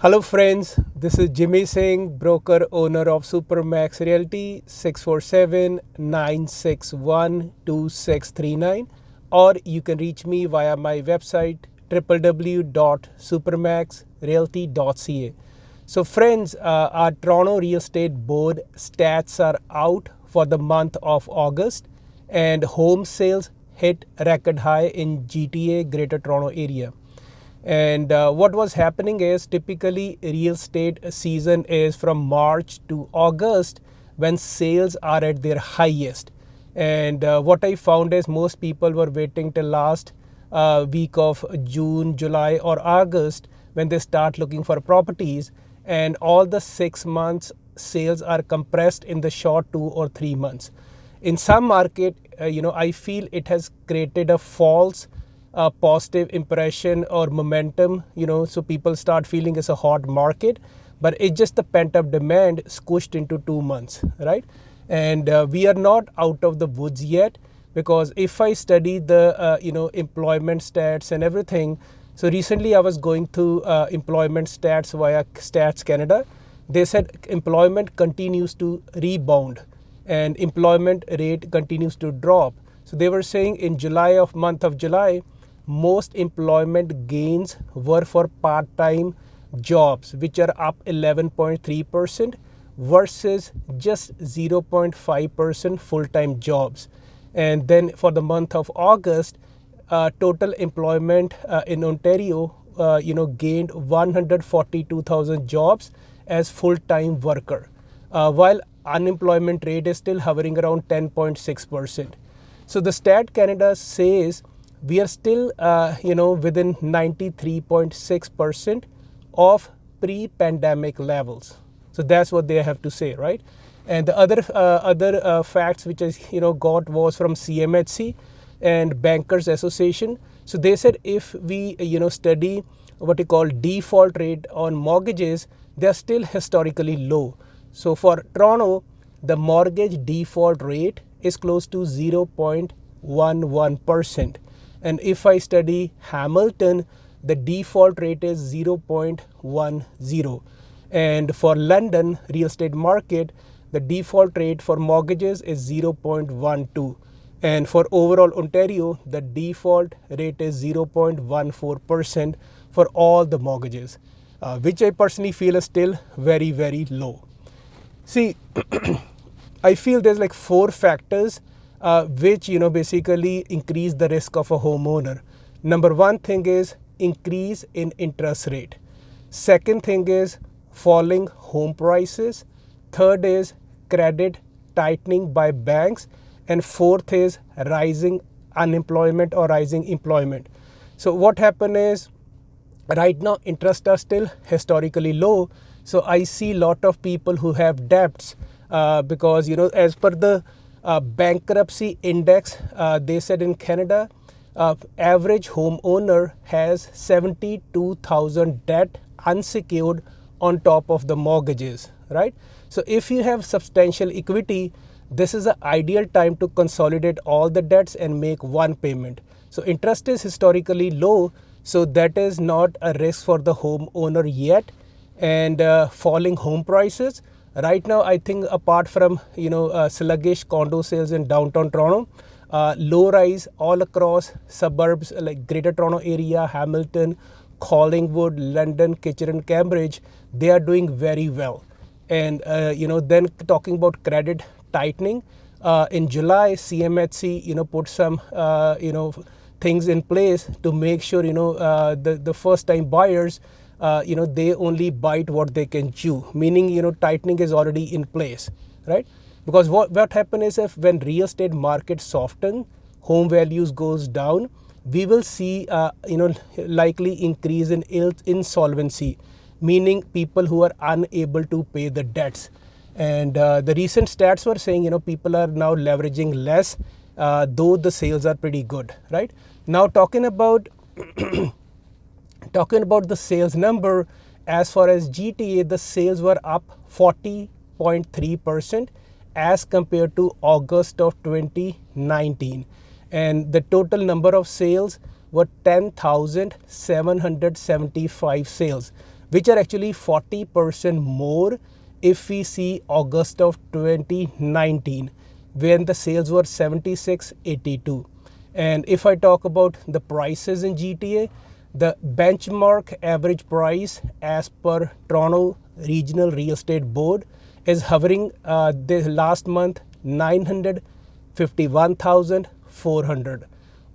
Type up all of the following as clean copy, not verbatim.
Hello friends, this is Jimmy Singh, broker owner of Supermax Realty 647-961-2639, or you can reach me via my website www.supermaxrealty.ca. So friends, our Toronto Real Estate Board stats are out for the month of August, and home sales hit record high in GTA Greater Toronto Area. And what was happening is typically real estate season is from March to August when sales are at their highest. And what I found is most people were waiting till last week of June, July, or August when they start looking for properties. And all the 6 months sales are compressed in the short 2 or 3 months. In some market, I feel it has created a false positive impression or momentum, so people start feeling it's a hot market, but it's just the pent up demand squished into 2 months, right? And we are not out of the woods yet, because if I study the, employment stats and everything, so recently I was going through employment stats via Stats Canada. They said employment continues to rebound and employment rate continues to drop. So they were saying in month of July, most employment gains were for part-time jobs, which are up 11.3% versus just 0.5% full-time jobs. And then for the month of August, total employment in Ontario, gained 142,000 jobs as full-time worker, while unemployment rate is still hovering around 10.6%. So the Stat Canada says we are still, within 93.6% of pre-pandemic levels. So that's what they have to say, right? And the other facts which I got was from CMHC and Bankers Association. So they said if we study what you call default rate on mortgages, they are still historically low. So for Toronto, the mortgage default rate is close to 0.11%. And if I study Hamilton, the default rate is 0.10. And for London real estate market, the default rate for mortgages is 0.12. And for overall Ontario, the default rate is 0.14% for all the mortgages, which I personally feel is still very, very low. See, I feel there's like 4 factors which basically increase the risk of a homeowner. Number one thing is increase in interest rate. Second thing is falling home prices. Third is credit tightening by banks. And fourth is rising unemployment or rising employment. So what happened is, right now interests are still historically low. So I see a lot of people who have debts because as per the bankruptcy index, they said in Canada, average homeowner has 72,000 debt unsecured on top of the mortgages, right? So if you have substantial equity, this is the ideal time to consolidate all the debts and make one payment. So interest is historically low, so that is not a risk for the homeowner yet. And falling home prices, right now I think apart from sluggish condo sales in downtown Toronto, low rise all across suburbs like Greater Toronto Area, Hamilton, Collingwood, London, Kitchener, Cambridge, they are doing very well. And then talking about credit tightening, in July CMHC put some things in place to make sure the first time buyers they only bite what they can chew, meaning tightening is already in place, right? Because what happens is, if when real estate market soften, home values goes down, we will see likely increase in insolvency, meaning people who are unable to pay the debts. And the recent stats were saying people are now leveraging less, though the sales are pretty good, right? Now talking about the sales number, as far as G.T.A, the sales were up 40.3% as compared to August of 2019. And the total number of sales were 10,775 sales, which are actually 40% more if we see August of 2019, when the sales were 7682. And if I talk about the prices in GTA, the benchmark average price as per Toronto Regional Real Estate Board is hovering this last month 951,400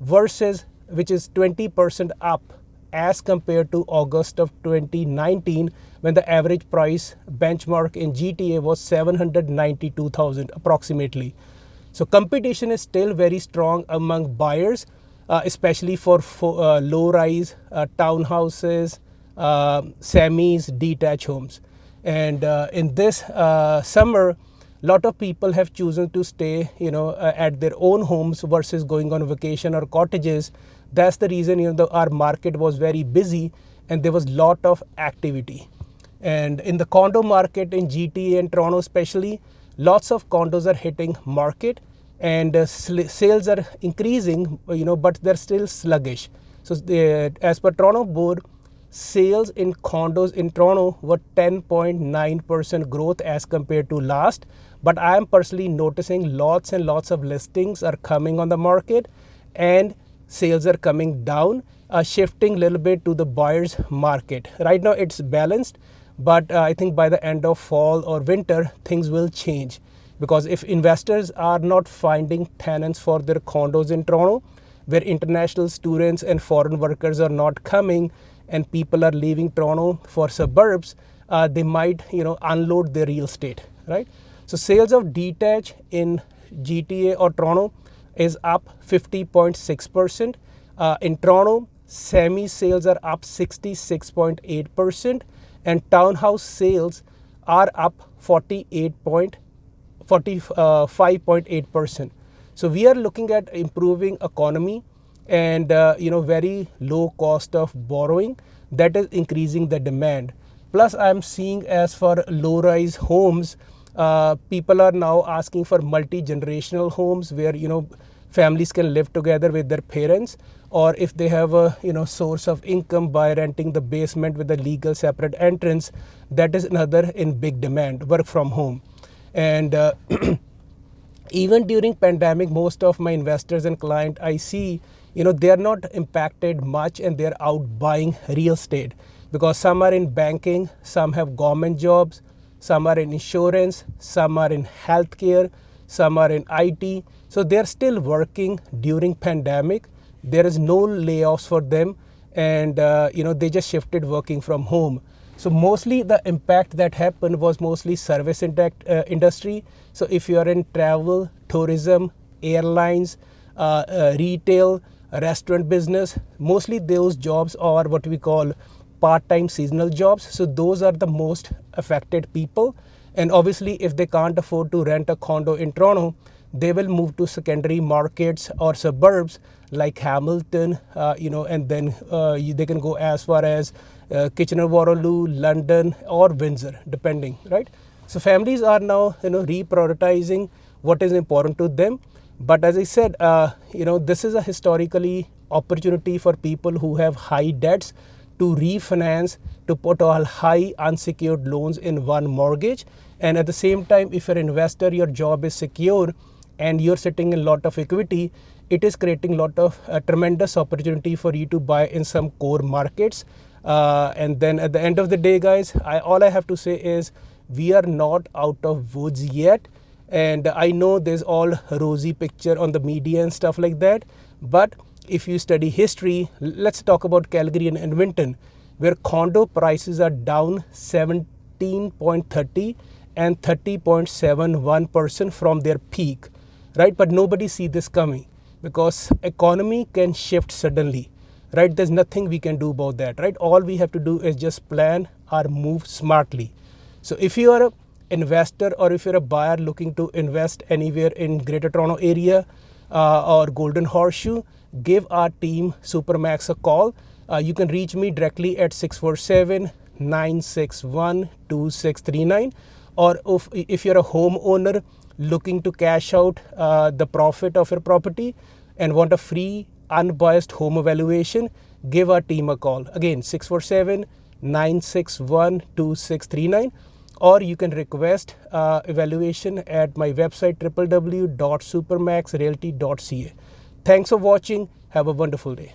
versus, which is 20% up as compared to August of 2019, when the average price benchmark in GTA was 792,000 approximately. So competition is still very strong among buyers, especially for low-rise townhouses, semis, detached homes. And in this summer, a lot of people have chosen to stay, at their own homes versus going on vacation or cottages. That's the reason, our market was very busy and there was a lot of activity. And in the condo market in GTA and Toronto especially, lots of condos are hitting market and sales are increasing, but they're still sluggish. So as per Toronto board, sales in condos in Toronto were 10.9% growth as compared to last. But I am personally noticing lots and lots of listings are coming on the market and sales are coming down, shifting a little bit to the buyer's market. Right now it's balanced, but I think by the end of fall or winter, things will change. Because if investors are not finding tenants for their condos in Toronto, where international students and foreign workers are not coming and people are leaving Toronto for suburbs, they might, unload their real estate, right? So sales of detached in GTA or Toronto is up 50.6%. In Toronto, semi sales are up 66.8%, and townhouse sales are up 45.8%. So we are looking at improving economy and very low cost of borrowing that is increasing the demand. Plus I'm seeing as for low-rise homes, people are now asking for multi-generational homes where families can live together with their parents, or if they have a source of income by renting the basement with a legal separate entrance, that is another in big demand, work from home. And even during pandemic, most of my investors and client I see, they are not impacted much and they're out buying real estate, because some are in banking, some have government jobs, some are in insurance, some are in healthcare, some are in IT. So they're still working during pandemic. There is no layoffs for them, and they just shifted working from home. So mostly the impact that happened was mostly service industry. So if you are in travel, tourism, airlines, retail, restaurant business, mostly those jobs are what we call part-time seasonal jobs. So those are the most affected people. And obviously if they can't afford to rent a condo in Toronto, they will move to secondary markets or suburbs like Hamilton, and then they can go as far as Kitchener-Waterloo, London, or Windsor, depending, right? So families are now, reprioritizing what is important to them. But as I said, this is a historically opportunity for people who have high debts to refinance, to put all high unsecured loans in one mortgage. And at the same time, if you're an investor, your job is secure and you're sitting in a lot of equity, it is creating a lot of tremendous opportunity for you to buy in some core markets. And then at the end of the day, guys, all I have to say is we are not out of woods yet. And I know there's all rosy picture on the media and stuff like that. But if you study history, let's talk about Calgary and Edmonton, where condo prices are down 17.30 and 30.71% from their peak, right? But nobody see this coming because economy can shift suddenly, right? There's nothing we can do about that, right? All we have to do is just plan our move smartly. So if you are an investor or if you're a buyer looking to invest anywhere in Greater Toronto area or Golden Horseshoe, give our team Supermax a call. You can reach me directly at 647-961-2639. Or if you're a homeowner looking to cash out the profit of your property and want a free unbiased home evaluation, give our team a call. Again, 647 9612639, or you can request evaluation at my website www.supermaxrealty.ca. Thanks for watching. Have a wonderful day.